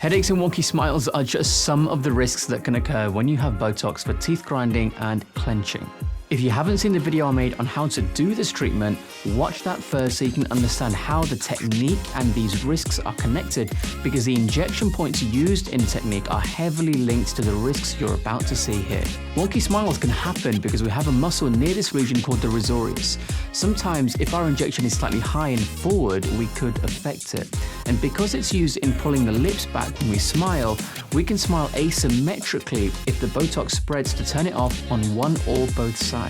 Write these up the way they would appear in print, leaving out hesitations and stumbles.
Headaches and wonky smiles are just some of the risks that can occur when you have Botox for teeth grinding and clenching. If you haven't seen the video I made on how to do this treatment, watch that first so you can understand how the technique and these risks are connected, because the injection points used in the technique are heavily linked to the risks you're about to see here. Wonky smiles can happen because we have a muscle near this region called the risorius. Sometimes if our injection is slightly high and forward, we could affect it. And because it's used in pulling the lips back when we smile, we can smile asymmetrically if the Botox spreads to turn it off on one or both sides.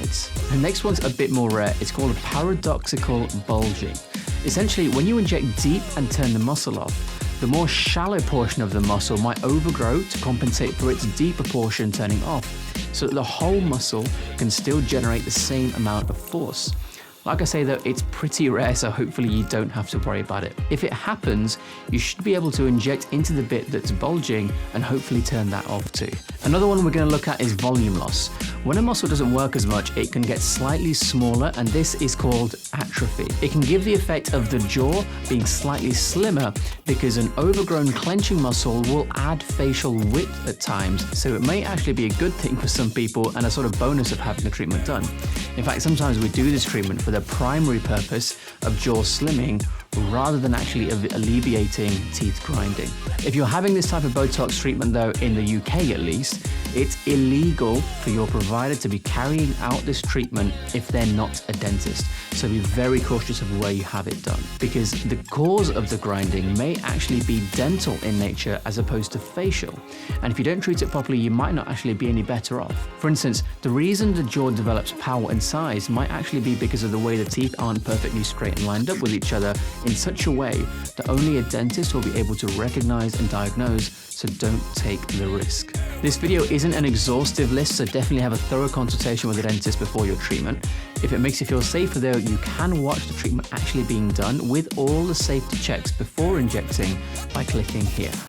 The next one's a bit more rare. It's called a paradoxical bulging. Essentially, when you inject deep and turn the muscle off, the more shallow portion of the muscle might overgrow to compensate for its deeper portion turning off, so that the whole muscle can still generate the same amount of force. Like I say though, it's pretty rare, so hopefully you don't have to worry about it. If it happens, you should be able to inject into the bit that's bulging and hopefully turn that off too. Another one we're going to look at is volume loss. When a muscle doesn't work as much, it can get slightly smaller, and this is called atrophy. It can give the effect of the jaw being slightly slimmer because an overgrown clenching muscle will add facial width at times, so it may actually be a good thing for some people and a sort of bonus of having the treatment done. In fact, sometimes we do this treatment for the primary purpose of jaw slimming rather than actually alleviating teeth grinding. If you're having this type of Botox treatment though, in the UK at least, it's illegal for your provider to be carrying out this treatment if they're not a dentist. So be very cautious of where you have it done, because the cause of the grinding may actually be dental in nature as opposed to facial. And if you don't treat it properly, you might not actually be any better off. For instance, the reason the jaw develops power and size might actually be because of the way the teeth aren't perfectly straight and lined up with each other in such a way that only a dentist will be able to recognize and diagnose, so don't take the risk. This video isn't an exhaustive list, so definitely have a thorough consultation with a dentist before your treatment. If it makes you feel safer though, you can watch the treatment actually being done with all the safety checks before injecting by clicking here.